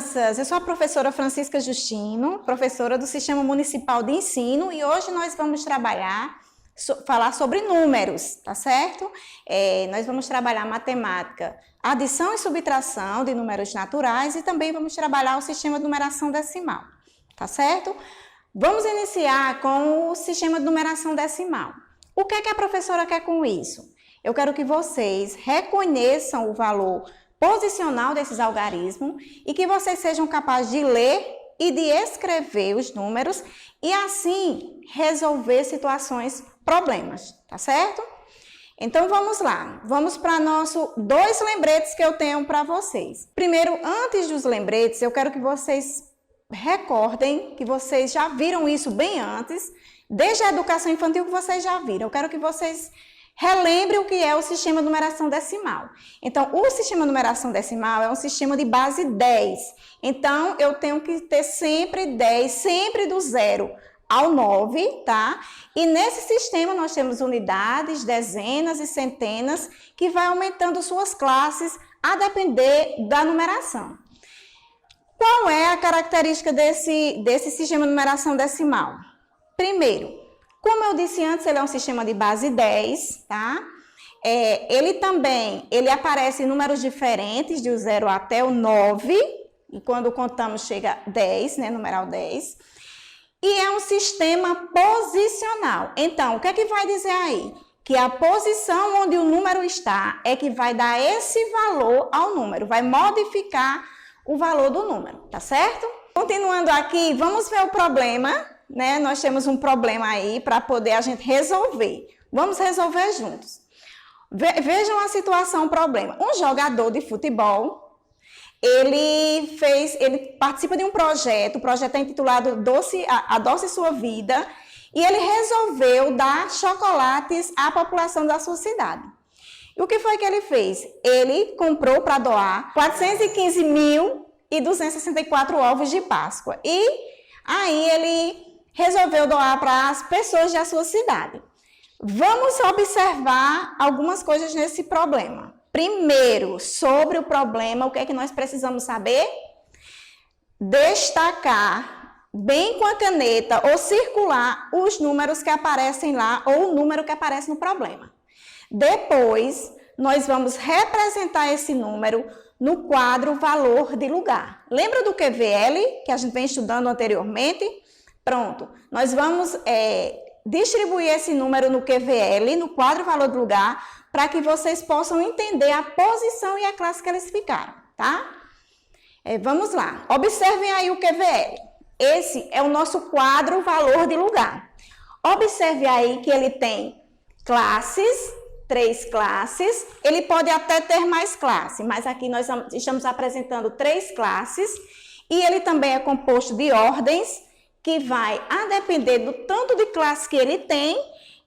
crianças! Eu sou a professora Francisca Justino, professora do Sistema Municipal de Ensino, e hoje nós vamos falar sobre números, tá certo? Nós vamos trabalhar matemática, adição e subtração de números naturais e também vamos trabalhar o sistema de numeração decimal, tá certo? Vamos iniciar com o sistema de numeração decimal. O que é que a professora quer com isso? Eu quero que vocês reconheçam o valor posicional desses algarismos e que vocês sejam capazes de ler e de escrever os números e assim resolver problemas, tá certo? Então vamos lá, vamos para dois lembretes que eu tenho para vocês. Primeiro, antes dos lembretes, eu quero que vocês recordem que vocês já viram isso bem antes, desde a educação infantil que vocês já viram. Eu quero que vocês relembrem o que é o sistema de numeração decimal. Então, o sistema de numeração decimal é um sistema de base 10. Então, eu tenho que ter sempre 10, sempre do 0 ao 9, tá? E nesse sistema nós temos unidades, dezenas e centenas, que vai aumentando suas classes a depender da numeração. Qual é a característica desse sistema de numeração decimal? Primeiro, como eu disse antes, ele é um sistema de base 10, tá? Ele aparece em números diferentes, de 0 até o 9, e quando contamos chega a 10, né, numeral 10. E é um sistema posicional. Então, o que é que vai dizer aí? Que a posição onde o número está é que vai dar esse valor ao número, vai modificar o valor do número, tá certo? Continuando aqui, vamos ver o problema, né? Nós temos um problema aí para poder a gente resolver. Vamos resolver juntos. Vejam a situação, o problema. Um jogador de futebol, ele participa de um projeto, o projeto é intitulado Adoce Sua Vida, e ele resolveu dar chocolates à população da sua cidade. E o que foi que ele fez? Ele comprou para doar 415.264 ovos de Páscoa. E aí ele resolveu doar para as pessoas da sua cidade. Vamos observar algumas coisas nesse problema. Primeiro, sobre o problema, o que é que nós precisamos saber? Destacar bem com a caneta ou circular os números que aparecem lá ou o número que aparece no problema. Depois, nós vamos representar esse número no quadro valor de lugar. Lembra do QVL que a gente vem estudando anteriormente? Pronto, nós vamos distribuir esse número no QVL, no quadro valor de lugar, para que vocês possam entender a posição e a classe que eles ficaram, tá? Vamos lá, observem aí o QVL. Esse é o nosso quadro valor de lugar. Observe aí que ele tem classes, 3 classes, ele pode até ter mais classes, mas aqui nós estamos apresentando 3 classes, e ele também é composto de ordens, que vai a depender do tanto de classe que ele tem,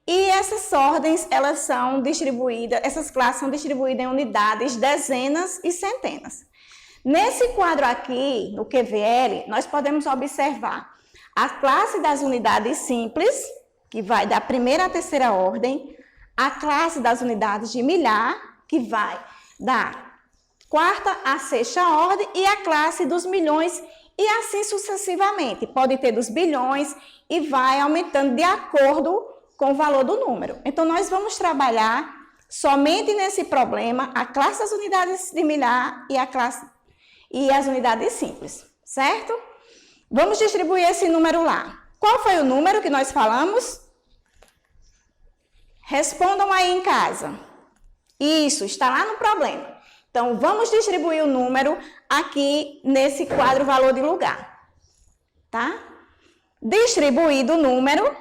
e essas ordens, essas classes são distribuídas em unidades, dezenas e centenas. Nesse quadro aqui, no QVL, nós podemos observar a classe das unidades simples, que vai da primeira à terceira ordem, a classe das unidades de milhar, que vai da quarta à sexta ordem, e a classe dos milhões, e assim sucessivamente. Pode ter dos bilhões e vai aumentando de acordo com o valor do número. Então, nós vamos trabalhar somente nesse problema a classe das unidades de milhar e as unidades simples, certo? Vamos distribuir esse número lá. Qual foi o número que nós falamos? Respondam aí em casa. Isso, está lá no problema. Então, vamos distribuir o número aqui nesse quadro valor de lugar, tá? Distribuído o número,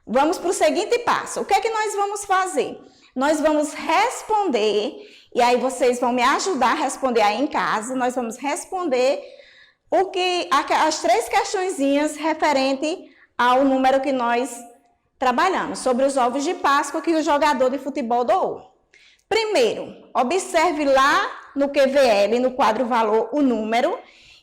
vamos para o seguinte passo. O que é que nós vamos fazer? Nós vamos responder, e aí vocês vão me ajudar a responder aí em casa, nós vamos responder as 3 questõezinhas referente ao número que nós trabalhamos, sobre os ovos de Páscoa que o jogador de futebol doou. Primeiro, observe lá no QVL, no quadro valor, o número,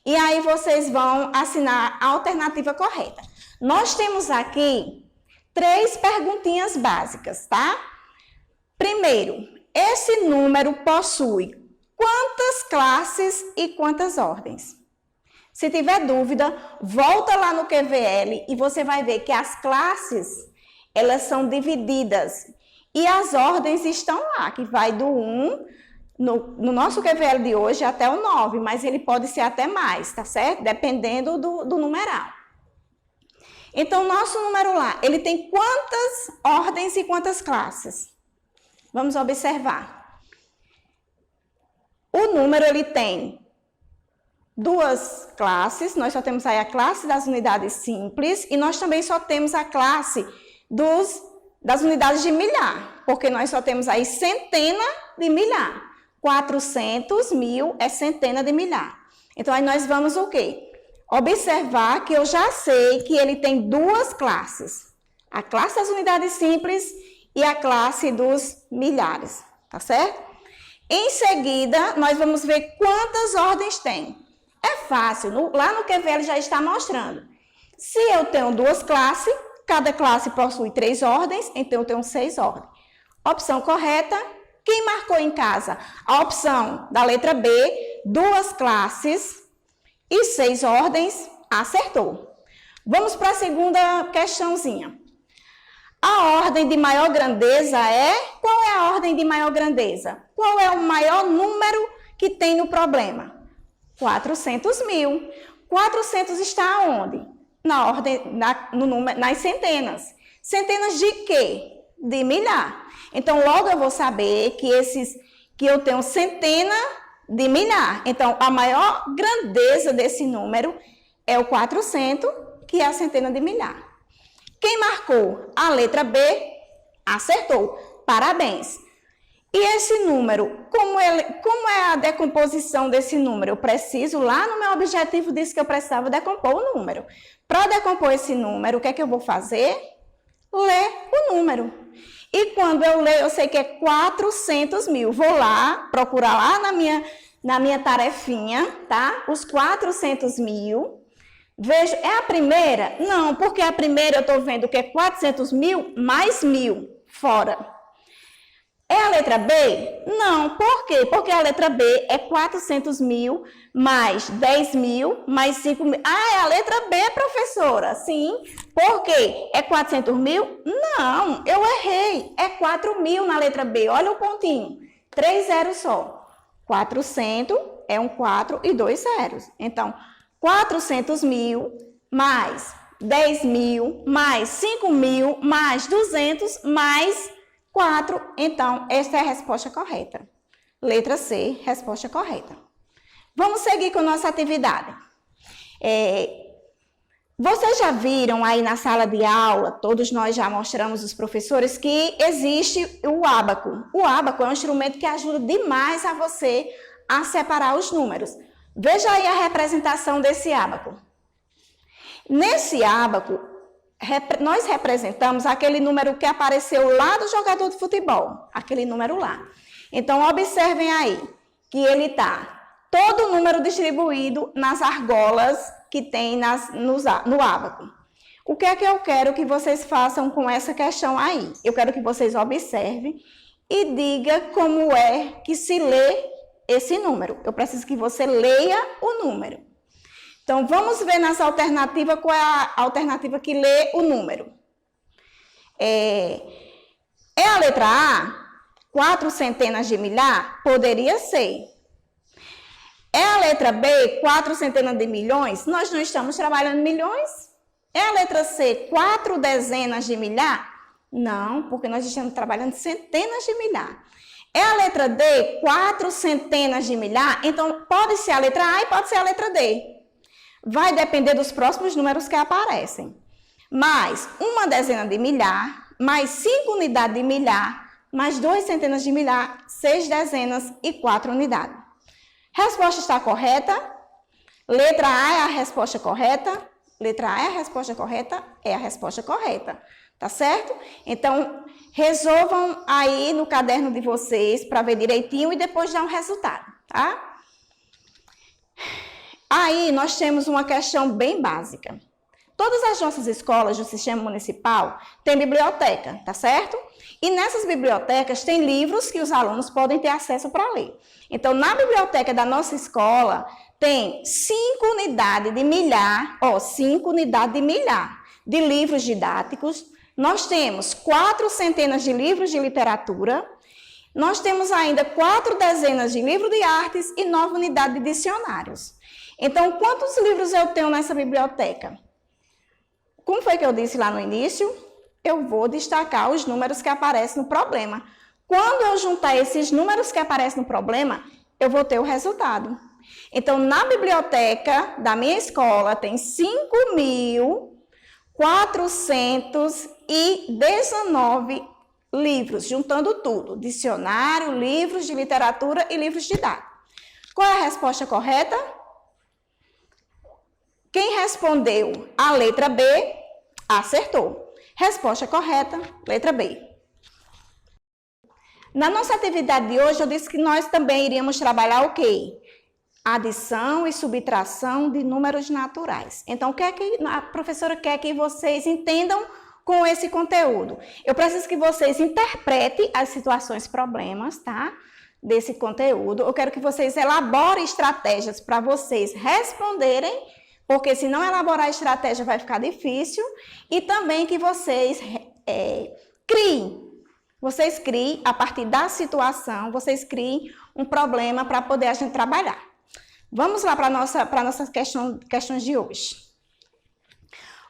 e aí vocês vão assinar a alternativa correta. Nós temos aqui 3 perguntinhas básicas, tá? Primeiro, esse número possui quantas classes e quantas ordens? Se tiver dúvida, volta lá no QVL e você vai ver que as classes, elas são divididas. E as ordens estão lá, que vai do 1, no nosso QVL de hoje, até o 9, mas ele pode ser até mais, tá certo? Dependendo do numeral. Então, nosso número lá, ele tem quantas ordens e quantas classes? Vamos observar. O número, ele tem duas classes, nós só temos aí a classe das unidades simples e nós também só temos a classe das unidades de milhar, porque nós só temos aí centena de milhar. 400 mil é centena de milhar. Então, aí nós vamos o quê? Observar que eu já sei que ele tem duas classes. A classe das unidades simples e a classe dos milhares, tá certo? Em seguida, nós vamos ver quantas ordens tem. É fácil, lá no QVL já está mostrando. Se eu tenho duas classes, cada classe possui 3 ordens, então eu tenho 6 ordens. Opção correta, quem marcou em casa? A opção da letra B, 2 classes e 6 ordens, acertou. Vamos para a segunda questãozinha. A ordem de maior grandeza é? Qual é a ordem de maior grandeza? Qual é o maior número que tem no problema? 400 mil. 400 está onde? Na ordem, nas centenas. Centenas de quê? De milhar. Então, logo eu vou saber que eu tenho centena de milhar. Então, a maior grandeza desse número é o 400, que é a centena de milhar. Quem marcou a letra B, acertou. Parabéns. E esse número, como é a decomposição desse número? Eu preciso, lá no meu objetivo, disse que eu precisava decompor o número. Para decompor esse número, o que é que eu vou fazer? Ler o número. E quando eu leio, eu sei que é 400 mil. Vou lá, procurar lá na minha tarefinha, tá? Os 400 mil. Vejo, é a primeira? Não, porque a primeira eu estou vendo que é 400 mil mais 1.000 fora. É a letra B? Não, por quê? Porque a letra B é 400 mil mais 10 mil mais 5 mil. Ah, é a letra B, professora? Sim. Por quê? É 400 mil? Não, eu errei. É 4 mil na letra B. Olha o pontinho. 3 zeros só. 400 é um 4 e 2 zeros. Então, 400 mil mais 10 mil mais 5 mil mais 200 mais 4, então, esta é a resposta correta. Letra C, resposta correta. Vamos seguir com nossa atividade. Vocês já viram aí na sala de aula, todos nós já mostramos os professores, que existe o ábaco. O ábaco é um instrumento que ajuda demais a você a separar os números. Veja aí a representação desse ábaco. Nesse ábaco, nós representamos aquele número que apareceu lá do jogador de futebol, aquele número lá. Então, observem aí que ele está todo o número distribuído nas argolas que tem no ábaco. O que é que eu quero que vocês façam com essa questão aí? Eu quero que vocês observem e diga como é que se lê esse número. Eu preciso que você leia o número. Então, vamos ver nessa alternativa qual é a alternativa que lê o número. É a letra A? 4 centenas de milhar? Poderia ser. É a letra B? 4 centenas de milhões? Nós não estamos trabalhando milhões. É a letra C? 4 dezenas de milhar? Não, porque nós estamos trabalhando centenas de milhar. É a letra D? 4 centenas de milhar? Então, pode ser a letra A e pode ser a letra D. Vai depender dos próximos números que aparecem. Mais 1 dezena de milhar, mais 5 unidades de milhar, mais 2 centenas de milhar, 6 dezenas e 4 unidades. Resposta está correta? Letra A é a resposta correta? Letra A é a resposta correta? É a resposta correta. Tá certo? Então, resolvam aí no caderno de vocês para ver direitinho e depois dar um resultado, tá? Aí, nós temos uma questão bem básica. Todas as nossas escolas do sistema municipal têm biblioteca, tá certo? E nessas bibliotecas tem livros que os alunos podem ter acesso para ler. Então, na biblioteca da nossa escola, tem 5 unidades de milhar, 5 unidades de milhar de livros didáticos. Nós temos 4 centenas de livros de literatura. Nós temos ainda 4 dezenas de livros de artes e 9 unidades de dicionários. Então, quantos livros eu tenho nessa biblioteca? Como foi que eu disse lá no início? Eu vou destacar os números que aparecem no problema. Quando eu juntar esses números que aparecem no problema, eu vou ter o resultado. Então, na biblioteca da minha escola tem 5.419 livros, juntando tudo, dicionário, livros de literatura e livros didáticos. Qual é a resposta correta? Quem respondeu a letra B, acertou. Resposta correta, letra B. Na nossa atividade de hoje, eu disse que nós também iríamos trabalhar o quê? Adição e subtração de números naturais. Então, o que é que a professora quer que vocês entendam com esse conteúdo? Eu preciso que vocês interpretem as situações, problemas, tá? Desse conteúdo. Eu quero que vocês elaborem estratégias para vocês responderem, porque se não elaborar a estratégia vai ficar difícil. E também que vocês criem. Vocês criem, a partir da situação, vocês criem um problema para poder a gente trabalhar. Vamos lá para nossas questões de hoje.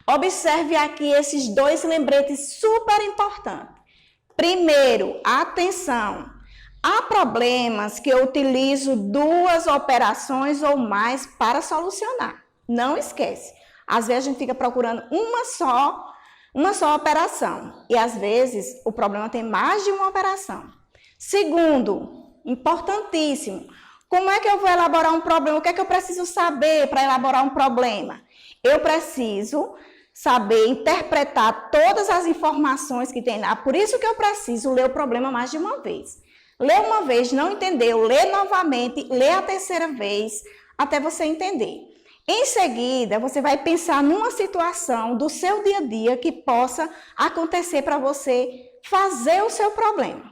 Observe aqui esses 2 lembretes super importantes. Primeiro, atenção. Há problemas que eu utilizo 2 operações ou mais para solucionar. Não esquece. Às vezes a gente fica procurando uma só operação. E às vezes o problema tem mais de uma operação. Segundo, importantíssimo. Como é que eu vou elaborar um problema? O que é que eu preciso saber para elaborar um problema? Eu preciso saber interpretar todas as informações que tem lá. Por isso que eu preciso ler o problema mais de uma vez. Ler uma vez, não entendeu, ler novamente, ler a terceira vez, até você entender. Em seguida, você vai pensar numa situação do seu dia a dia que possa acontecer para você fazer o seu problema.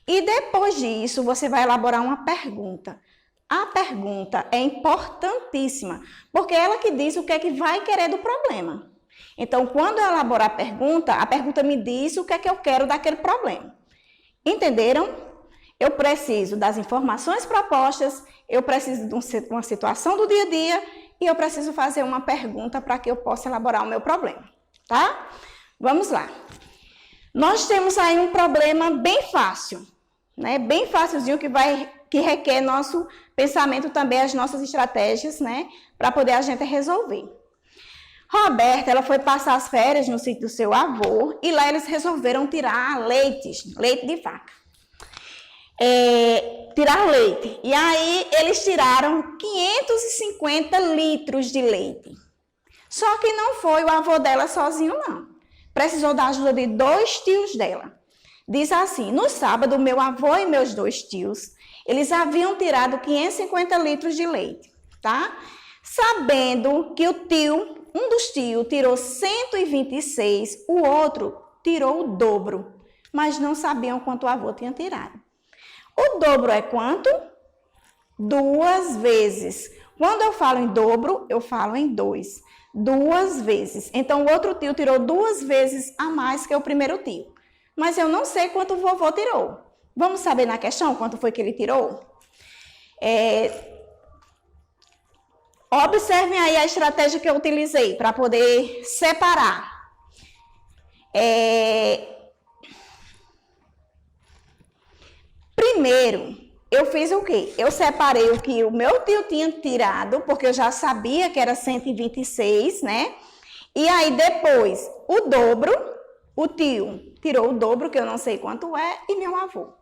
E depois disso, você vai elaborar uma pergunta. A pergunta é importantíssima, porque é ela que diz o que é que vai querer do problema. Então, quando eu elaborar a pergunta me diz o que é que eu quero daquele problema. Entenderam? Eu preciso das informações propostas, eu preciso de uma situação do dia a dia e eu preciso fazer uma pergunta para que eu possa elaborar o meu problema, tá? Vamos lá. Nós temos aí um problema bem fácil, né? Bem facilzinho que requer nosso pensamento também, as nossas estratégias, né? Para poder a gente resolver. Roberta, ela foi passar as férias no sítio do seu avô e lá eles resolveram tirar leite de vaca. Tirar leite. E aí eles tiraram 550 litros de leite. Só que não foi o avô dela sozinho, não. Precisou da ajuda de 2 tios dela. Diz assim: no sábado, meu avô e meus 2 tios, eles haviam tirado 550 litros de leite, tá? Sabendo que um dos tios tirou 126, o outro tirou o dobro, mas não sabiam quanto o avô tinha tirado. O dobro é quanto? 2 vezes. Quando eu falo em dobro, eu falo em 2. 2 vezes. Então, o outro tio tirou 2 vezes a mais que o primeiro tio. Mas eu não sei quanto o vovô tirou. Vamos saber na questão quanto foi que ele tirou? Observem aí a estratégia que eu utilizei para poder separar. Primeiro, eu fiz o quê? Eu separei o que o meu tio tinha tirado, porque eu já sabia que era 126, né? E aí depois, o dobro, o tio tirou o dobro, que eu não sei quanto é, e meu avô.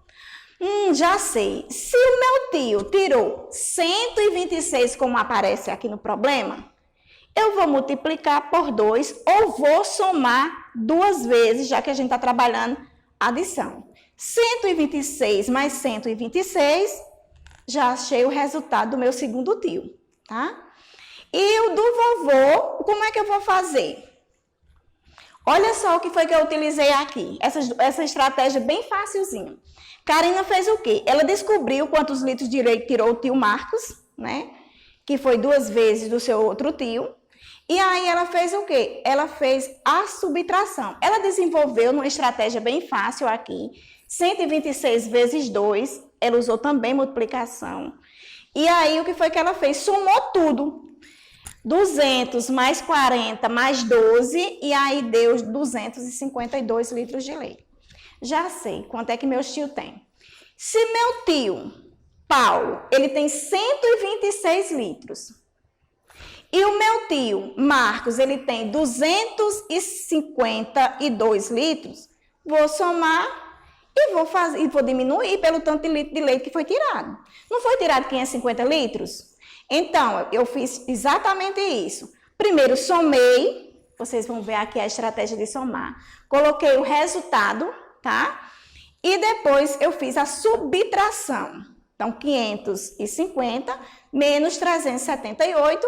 Já sei. Se o meu tio tirou 126, como aparece aqui no problema, eu vou multiplicar por 2 ou vou somar 2 vezes, já que a gente está trabalhando adição. 126 mais 126, já achei o resultado do meu segundo tio, tá? E o do vovô, como é que eu vou fazer? Olha só o que foi que eu utilizei aqui, essa estratégia bem facilzinha. Karina fez o quê? Ela descobriu quantos litros de leite tirou o tio Marcos, né? que foi 2 vezes do seu outro tio. E aí ela fez o quê? Ela fez a subtração. Ela desenvolveu uma estratégia bem fácil aqui. 126 vezes 2, ela usou também multiplicação. E aí o que foi que ela fez? Somou tudo. 200 mais 40 mais 12, e aí deu 252 litros de leite. Já sei quanto é que meu tio tem. Se meu tio, Paulo, ele tem 126 litros, e o meu tio, Marcos, ele tem 252 litros, vou somar e vou diminuir pelo tanto de litro de leite que foi tirado. Não foi tirado 550 litros? Então, eu fiz exatamente isso. Primeiro, somei. Vocês vão ver aqui a estratégia de somar. Coloquei o resultado, tá? E depois eu fiz a subtração. Então, 550 menos 378.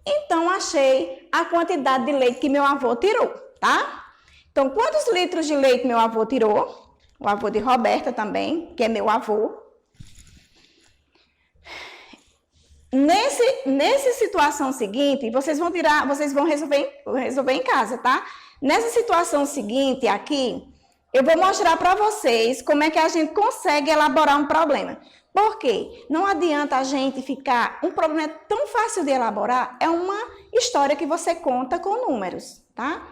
Então, achei a quantidade de leite que meu avô tirou, tá? Então, quantos litros de leite meu avô tirou? O avô de Roberta também, que é meu avô. Nessa situação seguinte, vocês vão resolver em casa, tá? Nessa situação seguinte aqui, eu vou mostrar para vocês como é que a gente consegue elaborar um problema. Por quê? Não adianta a gente ficar... Um problema é tão fácil de elaborar, é uma história que você conta com números, tá?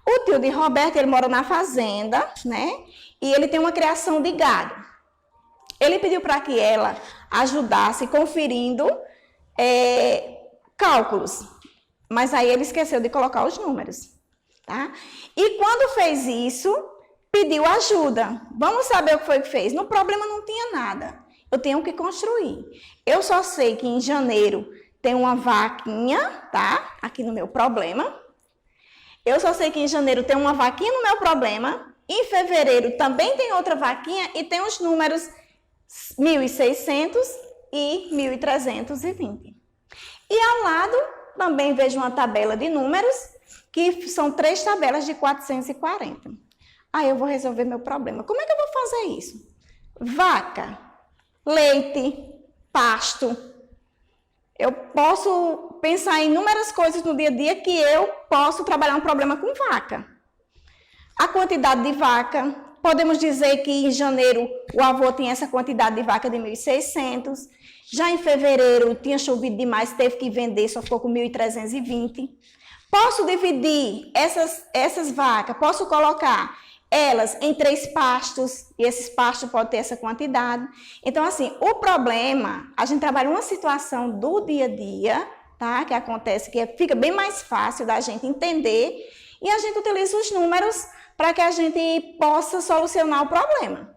O tio de Roberto, ele mora na fazenda, né? E ele tem uma criação de gado. Ele pediu para que ela ajudasse conferindo cálculos, mas aí ele esqueceu de colocar os números, tá? E quando fez isso, pediu ajuda. Vamos saber o que foi que fez. No problema não tinha nada. Eu tenho que construir. Eu só sei que em janeiro tem uma vaquinha, tá? Aqui no meu problema. Eu só sei que em janeiro tem uma vaquinha no meu problema. Em fevereiro também tem outra vaquinha e tem os números 1.600 e 1.320. E ao lado também vejo uma tabela de números, que são 3 tabelas de 440. Aí eu vou resolver meu problema. Como é que eu vou fazer isso? Vaca, leite, pasto. Eu posso pensar em inúmeras coisas no dia a dia que eu posso trabalhar um problema com vaca. A quantidade de vaca, podemos dizer que em janeiro o avô tinha essa quantidade de vaca de 1.600. Já em fevereiro tinha chovido demais, teve que vender, só ficou com 1.320. Posso dividir essas vacas, posso colocar elas em 3 pastos, e esses pastos podem ter essa quantidade. Então, assim, o problema, a gente trabalha uma situação do dia a dia, tá? Que acontece, que fica bem mais fácil da gente entender, e a gente utiliza os números para que a gente possa solucionar o problema.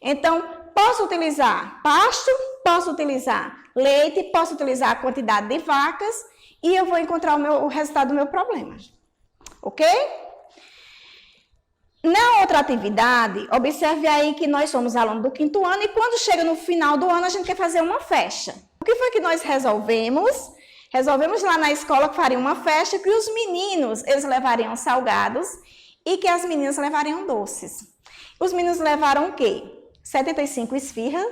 Então, posso utilizar pasto, posso utilizar leite, posso utilizar a quantidade de vacas, e eu vou encontrar o resultado do meu problema. Ok? Na outra atividade, observe aí que nós somos alunos do 5º ano e quando chega no final do ano a gente quer fazer uma festa. O que foi que nós resolvemos? Resolvemos lá na escola que faria uma festa, que os meninos eles levariam salgados e que as meninas levariam doces. Os meninos levaram o quê? 75 esfirras,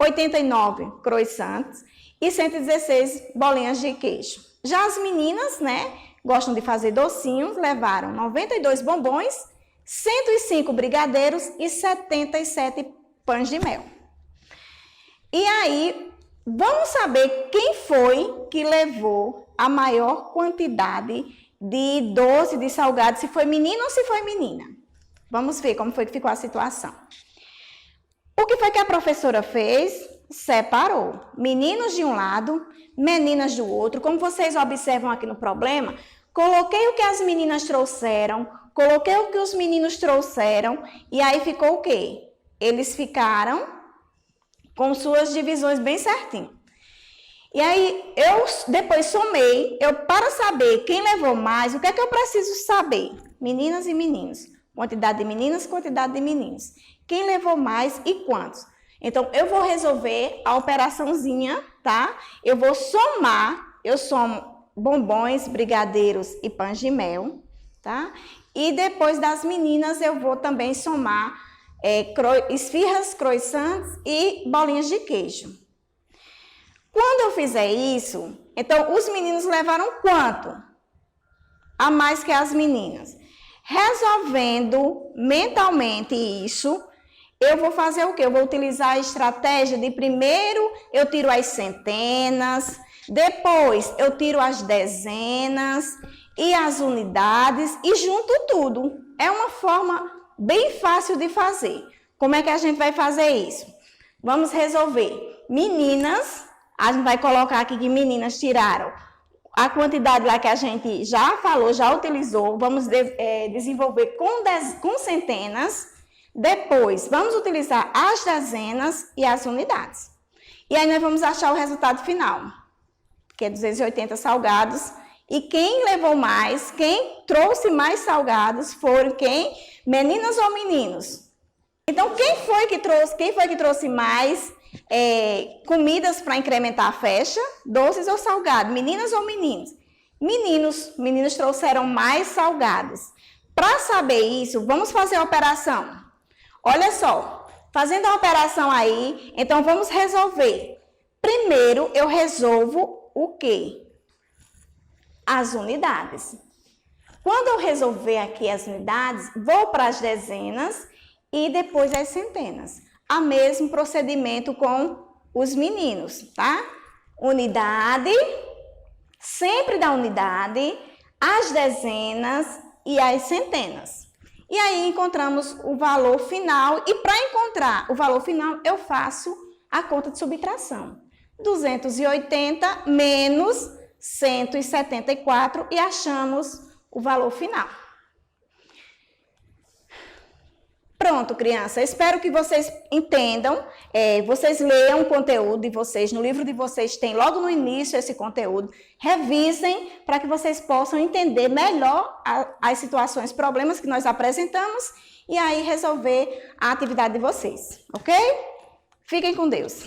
89 croissants e 116 bolinhas de queijo. Já as meninas, né, gostam de fazer docinhos, levaram 92 bombons, 105 brigadeiros e 77 pães de mel. E aí, vamos saber quem foi que levou a maior quantidade de doce, de salgado, se foi menino ou se foi menina. Vamos ver como foi que ficou a situação. O que foi que a professora fez? Separou meninos de um lado, meninas do outro. Como vocês observam aqui no problema, coloquei o que as meninas trouxeram, coloquei o que os meninos trouxeram, e aí ficou o quê? Eles ficaram com suas divisões bem certinho. E aí, eu depois somei, para saber quem levou mais, o que é que eu preciso saber? Meninas e meninos. Quantidade de meninas, quantidade de meninos. Quem levou mais e quantos? Então, eu vou resolver a operaçãozinha, tá? Eu vou somar, eu somo bombons, brigadeiros e pães de mel, tá? E depois das meninas, eu vou também somar esfirras, croissants e bolinhas de queijo. Quando eu fizer isso, Então, os meninos levaram quanto? A mais que as meninas. Resolvendo mentalmente isso, eu vou fazer o quê? Eu vou utilizar a estratégia de primeiro eu tiro as centenas, depois eu tiro as dezenas e as unidades e junto tudo. É uma forma bem fácil de fazer. Como é que a gente vai fazer isso? Vamos resolver. Meninas, a gente vai colocar aqui que meninas tiraram a quantidade lá que a gente já falou, já utilizou. Vamos desenvolver com centenas. Depois, vamos utilizar as dezenas e as unidades. E aí nós vamos achar o resultado final, que é 280 salgados. E quem levou mais, quem trouxe mais salgados foram quem? Meninas ou meninos? Então, quem foi que trouxe mais comidas para incrementar a festa? Doces ou salgados? Meninas ou meninos? Meninos trouxeram mais salgados. Para saber isso, vamos fazer a operação. Olha só, fazendo a operação aí, então vamos resolver. Primeiro, eu resolvo o quê? As unidades. Quando eu resolver aqui as unidades, vou para as dezenas e depois as centenas. O mesmo procedimento com os meninos, tá? Unidade, sempre da unidade, as dezenas e as centenas. E aí encontramos o valor final. E para encontrar o valor final, eu faço a conta de subtração. 280 menos 174 e achamos o valor final. Pronto, criança. Espero que vocês entendam. Vocês leiam o conteúdo de vocês. No livro de vocês tem logo no início esse conteúdo. Revisem para que vocês possam entender melhor as situações, problemas que nós apresentamos e aí resolver a atividade de vocês. Ok? Fiquem com Deus.